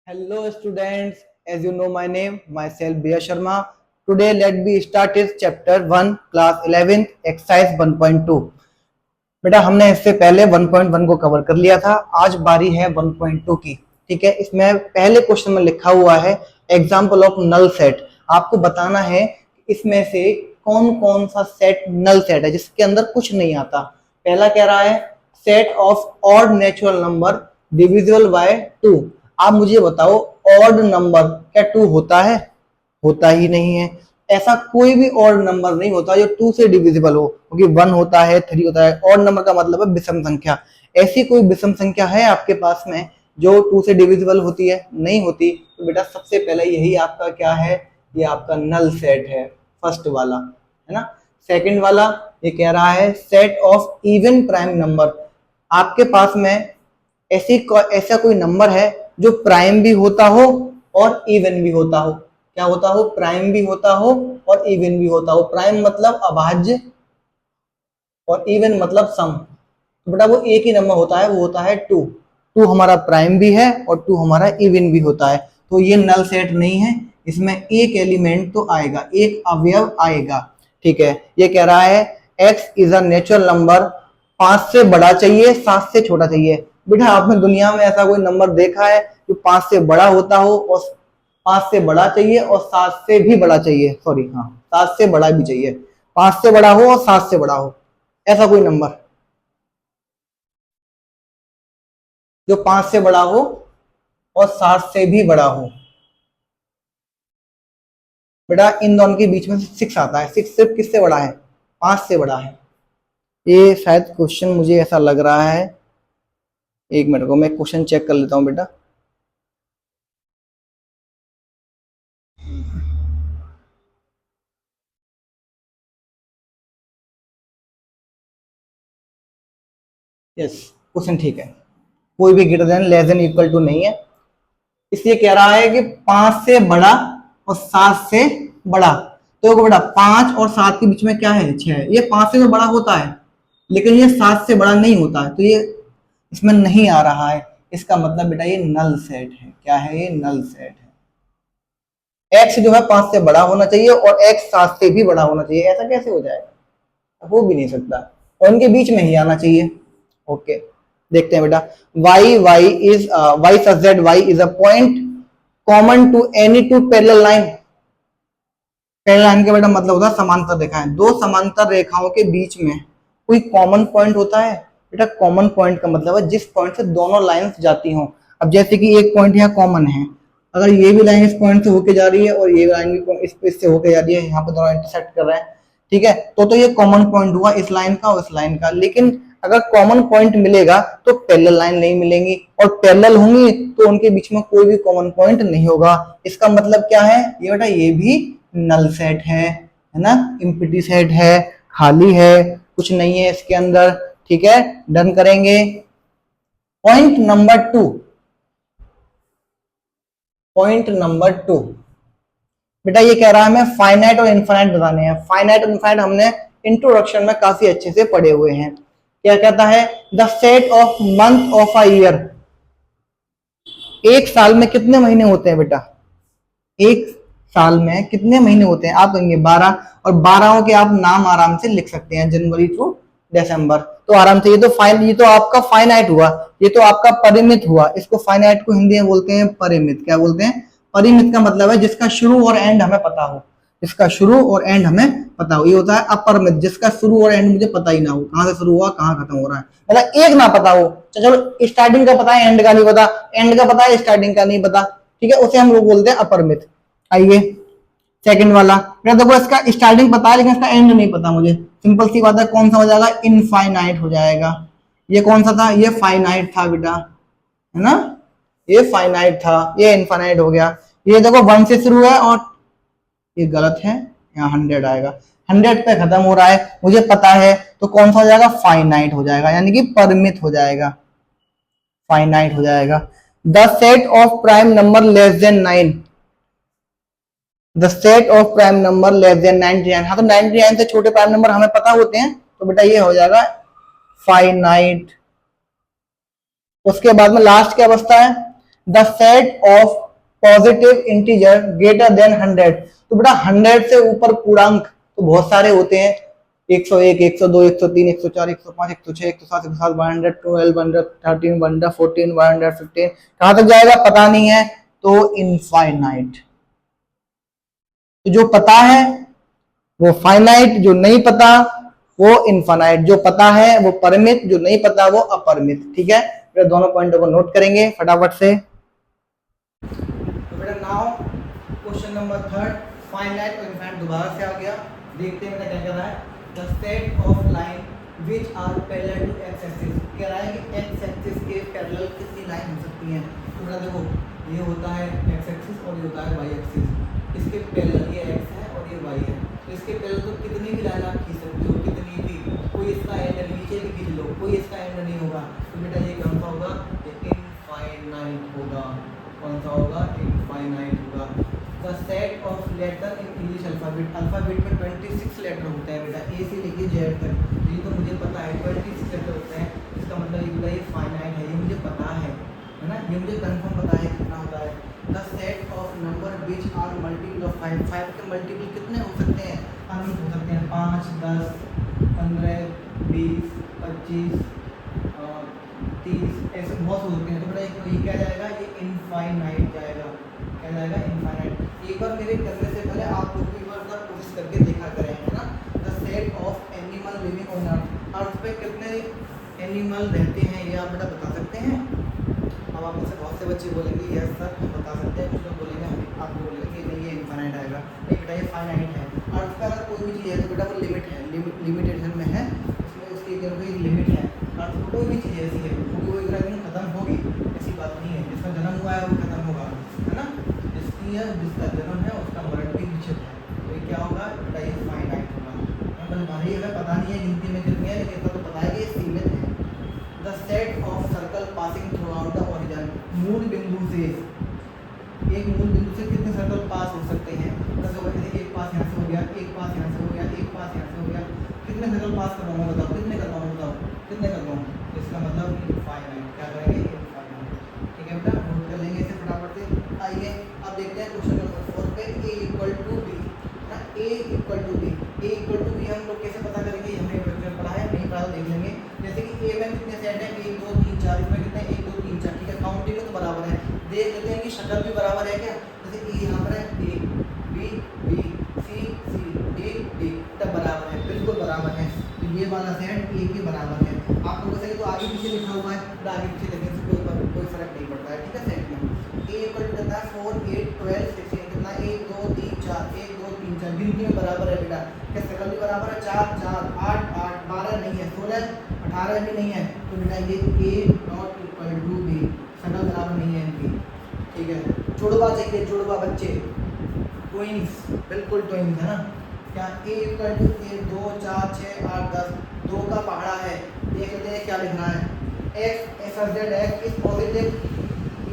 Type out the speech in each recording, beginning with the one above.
Hello students, as you know my name, myself Bia Sharma. Today let me start is chapter 1 class 11 exercise 1.2. बेटा हमने इससे पहले 1.1 को cover कर लिया था, आज बारी है 1.2 की। ठीक है, इसमें पहले क्वेश्चन में लिखा हुआ है एग्जाम्पल ऑफ नल सेट। आपको बताना है इसमें से कौन कौन सा सेट नल सेट है जिसके अंदर कुछ नहीं आता। पहला कह रहा है set of odd natural number divisible by 2। आप मुझे बताओ ऑड नंबर क्या 2 होता है? होता ही नहीं है। ऐसा कोई भी ऑड नंबर नहीं होता जो 2 से डिविजिबल हो, क्योंकि 1 होता है, 3 होता है। ऑड नंबर का मतलब है विषम संख्या। ऐसी कोई विषम संख्या है आपके पास में जो 2 से डिविजिबल होती है? नहीं होती। तो बेटा सबसे पहले यही आपका क्या है, ये आपका नल सेट है, फर्स्ट वाला है ना। सेकंड वाला ये कह रहा है set of even prime number. आपके पास में ऐसा कोई नंबर है जो प्राइम भी होता हो और इवन भी होता हो। क्या होता हो? प्राइम भी होता हो और इवन भी होता हो। प्राइम मतलब अभाज्य और इवन मतलब सम। तो बेटा वो एक ही नंबर होता है, वो होता है 2। 2 हमारा प्राइम भी है और 2 हमारा इवन भी होता है। तो ये नल सेट नहीं है, इसमें एक एलिमेंट तो आएगा, एक अवयव आएगा। ठीक है, ये कह रहा है x is a natural number. 5 से बड़ा चाहिए, 7 से छोटा चाहिए। बेटा आपने दुनिया में ऐसा कोई नंबर देखा है जो 5 से बड़ा होता हो और 5 से बड़ा चाहिए और 7 से भी बड़ा चाहिए? सॉरी, हाँ, 7 से बड़ा भी चाहिए। 5 से बड़ा हो और 7 से बड़ा हो, ऐसा कोई नंबर जो 5 से बड़ा हो और 7 से भी बड़ा हो? बेटा इन दोनों के बीच में 6 आता है। 6 सिर्फ किससे बड़ा है? 5 से बड़ा है। ये शायद क्वेश्चन मुझे ऐसा लग रहा है, एक मिनट को मैं क्वेश्चन चेक कर लेता हूं बेटा। यस, क्वेश्चन ठीक है। कोई भी greater than less than equal to नहीं है, इसलिए कह रहा है कि 5 से बड़ा और 7 से बड़ा। तो बेटा 5 और 7 के बीच में क्या है? 6 है। ये 5 से तो बड़ा होता है लेकिन ये 7 से बड़ा नहीं होता है, तो ये इसमें नहीं आ रहा है। इसका मतलब बेटा ये नल सेट है। क्या है? ये नल सेट है। x जो है 5 से बड़ा होना चाहिए और x 7 से भी बड़ा होना चाहिए। ऐसा कैसे हो जाएगा? हो भी नहीं सकता, और उनके बीच में ही आना चाहिए। ओके, देखते हैं बेटा। y such that y is a point common to any two parallel line। Parallel line का बेटा मतलब होता है समांतर रेखाएं। दो समांतर रेखाओं के बीच में कोई कॉमन पॉइंट होता है? बेटा कॉमन पॉइंट का मतलब है जिस पॉइंट से दोनों लाइंस जाती हों। अब जैसे कि एक पॉइंट यहाँ कॉमन है, अगर ये भी लाइन इस पॉइंट से होके जा रही है और ये लाइन भी इससे होके जा रही है, यहाँ पे दोनों इंटरसेक्ट कर रहे हैं, ठीक है, तो ये कॉमन पॉइंट हुआ इस लाइन का और इस लाइन का। लेकिन अगर कॉमन पॉइंट मिलेगा तो पैरेलल लाइन नहीं मिलेंगी, और पैरेलल होंगी तो उनके बीच में कोई भी कॉमन पॉइंट नहीं होगा। इसका मतलब क्या है? ये बेटा ये भी नल सेट है ना, इम्प्टी सेट है, खाली है, कुछ नहीं है इसके अंदर। ठीक है, डन करेंगे। पॉइंट नंबर 2, पॉइंट नंबर 2 बेटा ये कह रहा है हमें फाइनाइट और इनफाइनाइट बताने हैं। फाइनाइट और इनफाइनाइट हमने इंट्रोडक्शन में काफी अच्छे से पढ़े हुए हैं। क्या कहता है? The set of month of a year. एक साल में कितने महीने होते हैं बेटा? एक साल में कितने महीने होते हैं? आप कहेंगे 12, और 12 के आप नाम आराम से लिख सकते हैं, जनवरी टू दिसंबर। तो आराम से ये तो आपका फाइनाइट हुआ, ये तो आपका परिमित हुआ। इसको फाइनाइट को हिंदी में बोलते हैं परिमित। क्या बोलते हैं? परिमित का मतलब है जिसका शुरू और एंड हमें पता हो, जिसका शुरू और एंड हमें पता हो। ये होता है अपरिमित, जिसका शुरू और एंड मुझे पता ही ना हो, कहां से शुरू हुआ कहां खत्म हो रहा है, मतलब एक ना पता हो। चलो स्टार्टिंग का पता है, एंड का नहीं पता, एंड का पता है, स्टार्टिंग का नहीं पता, ठीक है, उसे हम लोग बोलते हैं अपरिमित। आइए सेकंड वाला, देखो इसका स्टार्टिंग पता है लेकिन इसका एंड नहीं पता मुझे। सिंपल सी बात है, कौन सा हो जाएगा? इनफाइनाइट हो जाएगा। ये कौन सा था? ये फाइनाइट था बेटा, है ना, ये फाइनाइट था, ये इनफाइनाइट हो गया। ये देखो 1 से शुरू है और ये गलत है, यहाँ 100 आएगा, 100 पे खत्म हो रहा है, मुझे पता है। तो कौन सा हो जाएगा? फाइनाइट हो जाएगा, यानी कि परिमित हो जाएगा, फाइनाइट हो जाएगा। The set of prime number less than 9। The set of prime number less than 99। हाँ, तो 99 से छोटे प्राइम नंबर हमें पता होते हैं, तो बेटा ये हो जाएगा फाइनाइट। उसके बाद में लास्ट क्या बचता है? The set of positive integer greater than 100। तो बेटा 100 से ऊपर पूर्णांक तो बहुत सारे होते हैं, 101, 102, 103, 104, 105, 106, 107, 107, 112, 113, 114, 115, कहां तक जाएगा पता नहीं है, तो इनफाइनाइट। तो जो पता है वो फाइनाइट, जो नहीं पता वो इनफाइनाइट, जो पता है वो परिमित, जो नहीं पता वो अपरिमित। ठीक है, फिर दोनों पॉइंटों को नोट करेंगे फटाफट से। तो बेटा नाउ क्वेश्चन नंबर 3, फाइनाइट और इनफाइनाइट दोबारा से आ गया। देखते हैं बेटा क्या कह रहा है। The set of line which are parallel to x axis, कह रहा है कि एक्स एक्सिस के पैरेलल कितनी लाइन हो सकती हैं। तो बेटा देखो ये होता है एक्स एक्सिस और ये होता है वाई एक्सिस, इसके पैरेलल ये एक्स है और ये वाई है। तो इसके पैरेलल तो कितनी भी लाइन आप खींच सकते हो, कितनी भी, कोई इसका एंड नीचे भी खींच लो, कोई इसका एंड नहीं होगा। तो बेटा ये कौन सा होगा, इनफाइनाइट होगा। कौन सा होगा, इनफाइनाइट होगा। The set of letter in English alphabet, alphabet में 26 लेटर होते हैं बेटा, ए से लेके जेड तक। ये तो मुझे पता है 26 लेटर होते हैं, इसका मतलब ये बेटा ये फाइनाइट है, ये मुझे पता है ना, ये मुझे कंफर्म पता है कितना होता है। The set of number which are multiple of 5, 5 के मल्टीपल कितने हो सकते हैं, अनंत हो सकते हैं, 5, 10, 15, 20, 25, 30, ऐसे बहुत होते हैं। तो बेटा ये क्या जाएगा, ये इनफाइनाइट जाएगा। क्या जाएगा, इनफाइनाइट। एक बार मेरे करने से पहले आप लोग एक बार कोशिश करके देखा करें, है ना। The set of animal living on earth, earth पे कितने एनिमल रहते हैं ये आप बेटा बता सकते हैं। अब आप में से बहुत से बच्चे बोलेंगे यस सर हम बता सकते हैं, कुछ लोग बोलेंगे आपको बोलेंगे कि नहीं ये इनफाइनाइट आएगा। नहीं बेटा ये फाइनाइट है। अर्थ का अगर कोई भी चीज़ है तो बेटा वो लिमिट है, लिमिटेशन में है, इसमें उसकी कोई लिमिट है। अर्थ में कोई भी चीज़ ऐसी है वो एक दिन खत्म होगी, ऐसी बात नहीं है। जिसका जन्म हुआ है वो खत्म होगा, है ना, जिसका जन्म है उसका मरण भी निश्चित है। तो ये क्या होगा बेटा, ये फाइनाइट होगा। भले हमें पता नहीं है गिनती में कितनी है, लेकिन तो पता है कि ये सीमित है। The set of circle passing through out the origin, मूल बिंदु से, एक मूल बिंदु से कितने सर्कल पास हो सकते हैं। जैसे एक पास यहाँ से हो गया, एक पास यहाँ से हो गया, एक पास यहाँ से हो गया, कितने सर्कल पास करवाऊंगा बताओ, कितने करवाऊँ बताओ, कितने करवाऊँ। इसका मतलब इनफाइनाइट, क्या करेंगे इनफाइनाइट। ठीक है बेटा, नोट कर लेंगे इसे फटाफट से। आइए अब देखते हैं क्वेश्चन नंबर 4 पे, A equal to B, A equal to B. A equal to B हम लोग कैसे पता करेंगे, हमने वेक्टर पढ़ा है, नहीं पढ़ा तो देख लेंगे। जैसे कि ए में कितने सेट है, 1 2 3 4, इसमें कितने 1 2 3 4, ठीक है, काउंटिंग में तो बराबर है। देख लेते हैं कि शक्ल भी बराबर है क्या। जैसे ए यहाँ पर है, A B B C C D D, तब बराबर है, बिल्कुल बराबर है। तो ये वाला सेट ए के बराबर है। आप लोगों से तो आगे पीछे लिखा हुआ है, तो आगे पीछे लिखने से कोई फर्क नहीं पड़ता है। ठीक है, सेट में ए इक्वल टू कितना है 4 8 12 16, कितना 1 2 3 4, 1 2 3 4, गिनती में बराबर है बेटा। क्या शक्ल भी बराबर है, 4 4 8 8 12 नहीं है, 16 18 भी नहीं है। तो बेटा ये ए नॉट इक्वल टू बी, शक्ल बराबर नहीं है इनकी। ठीक है, जुड़वा चाहिए, जुड़वा बच्चे, ट्विंस, बिल्कुल ट्विंस, है ना। क्या ए इक्वल टू ए 2 4 6 8 10, 2 का पहाड़ा है। देख लेते हैं क्या लिखना है, x SZ x is positive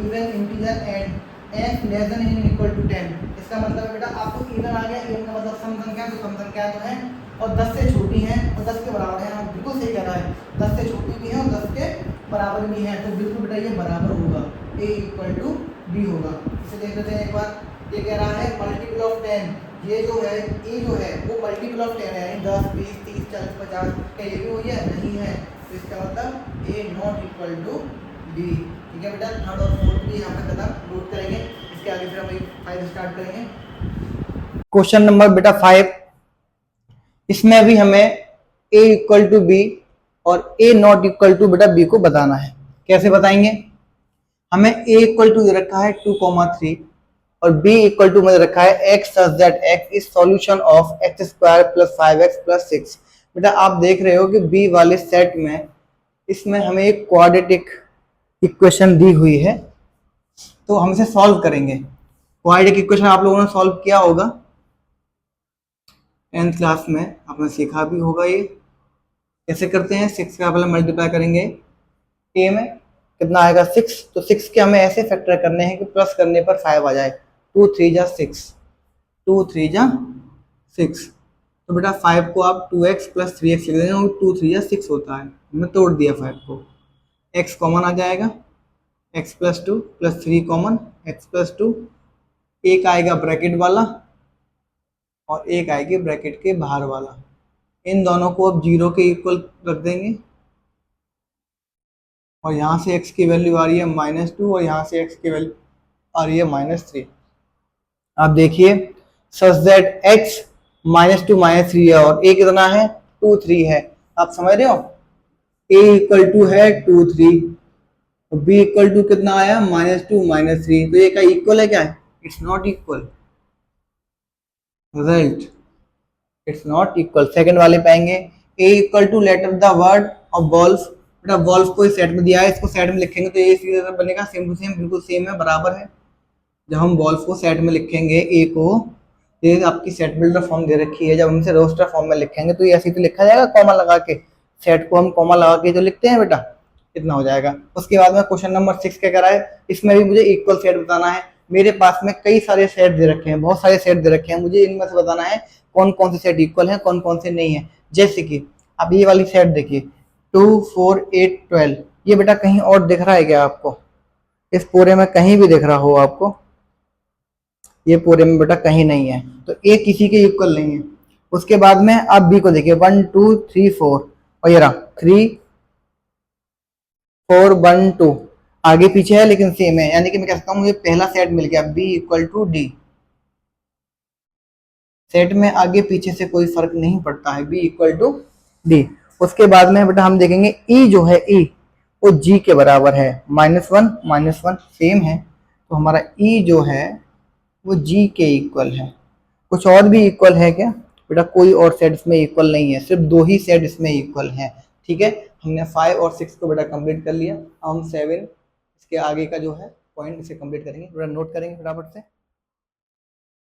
even integer and x less than in equal to 10। इसका मतलब है बेटा आपको इवन आ गया, इवन का मतलब सम संख्या, तो सम संख्या तो है और 10 से छोटी है और 10 के बराबर है। हम बिल्कुल सही कह रहा है, 10 से छोटी भी है और 10 के बराबर भी है, तो बिल्कुल बेटा ये बराबर होगा, a इक्वल टू बी होगा। इसे देख लेते हैं एक बार। ये कह रहा है मल्टीपल ऑफ 10, ये जो है ए जो है वो मल्टीपल ऑफ 10 है, यानी 10 20 30 40 50, क्या ये भी वही है, नहीं है। तो इसका मतलब ए नॉट इक्वल टू बी। ठीक है बेटा, थर्ड और फोर्थ भी यहाँ पे खत्म, नोट करेंगे। इसके आगे फिर हम 5 स्टार्ट करेंगे। क्वेश्चन नंबर बेटा 5, इसमें भी हमें ए इक्वल टू बी और ए नॉट इक्वल टू बेटा बी को बताना है। कैसे बताएंगे, हमें ए इक्वल टू रखा है 2,3 और b इक्वल टू में रखा है x such that x is solution of x square plus 5x plus 6। बेटा आप देख रहे हो कि b वाले सेट में इसमें हमें एक क्वाड्रेटिक इक्वेशन दी हुई है, तो हम इसे सॉल्व करेंगे। क्वाड्रेटिक इक्वेशन आप लोगों ने सॉल्व किया होगा 10th क्लास में, आपने सीखा भी होगा। ये कैसे करते हैं, 6 का पहले मल्टीप्लाई करेंगे a में, कितना आएगा 6, तो 6 के हमें ऐसे फैक्टर करने हैं कि प्लस करने पर 5 आ जाए। 2 3 जा 6, 2 3 जा 6, तो बेटा 5 को आप 2x प्लस 3x लिख देंगे, 2 3 जा 6 होता है, हमने तोड़ दिया 5 को, x कॉमन आ जाएगा, x plus two plus 3 common, x plus two, एक आएगा ब्रैकेट वाला और एक आएगी ब्रैकेट के बाहर वाला। इन दोनों को अब 0 के इक्वल रख देंगे और यहाँ से x की वैल्यू आ रही है -2 और यहाँ से x की वैल्यू आ रही है -3। आप देखिए सच दैट x -2 -3 है और a कितना है 2 3 है। आप समझ रहे हो, a इक्वल टू है 2 3, b इक्वल टू कितना आया -2 -3, तो ये का इक्वल है क्या है? It's not equal, right, it's not equal. Second वाले पाएंगे a equal to letter the word of wolf. बेटा वॉल्फ को इस सेट में दिया है, इसको सेट में लिखेंगे तो ये सीधा बनेगा सेम टू सेम, बिल्कुल सेम है, बराबर है। जब हम वॉल्फ को सेट में लिखेंगे ए को, ये आपकी सेट बिल्डर फॉर्म दे रखी है, जब हम इसे रोस्टर फॉर्म में लिखेंगे तो ये ऐसे तो लिखा जाएगा कॉमा लगा के, सेट को हम कॉमा लगा के जो लिखते हैं बेटा, इतना हो जाएगा। उसके बाद में क्वेश्चन नंबर 6 क्या करा है, इसमें भी मुझे इक्वल सेट बताना है। मेरे पास में कई सारे सेट दे रखे हैं, बहुत सारे सेट दे रखे हैं, मुझे इनमें से बताना है कौन कौन से सेट इक्वल है, कौन कौन से नहीं है। जैसे कि अब ये वाली सेट देखिए 2 4 8 12, ये बेटा कहीं और दिख रहा है क्या आपको? इस पूरे में कहीं भी दिख रहा हो आपको? ये पूरे में बेटा कहीं नहीं है, तो ए किसी के इक्वल नहीं है। उसके बाद में आप बी को देखिए 1 2 3 4 और ये रहा 3 4 1 2, आगे पीछे है लेकिन सेम है, यानी कि मैं कह सकता हूँ मुझे पहला सेट मिल गया B equal to D. Set में आगे पीछे से कोई फर्क नहीं पड़ता है, बी इक्वल टू डी। उसके बाद में बेटा हम देखेंगे ई जो है ई वो जी के बराबर है, -1 सेम है, तो हमारा ई जो है वो जी के इक्वल है। कुछ और भी इक्वल है क्या बेटा? कोई और सेट इसमें इक्वल नहीं है, सिर्फ 2 ही सेट इसमें इक्वल हैं। ठीक है, हमने 5 और 6 को बेटा कंप्लीट कर लिया। अब हम 7 इसके आगे का जो है पॉइंट इसे कंप्लीट करेंगे, बेटा नोट करेंगे फटाफट से।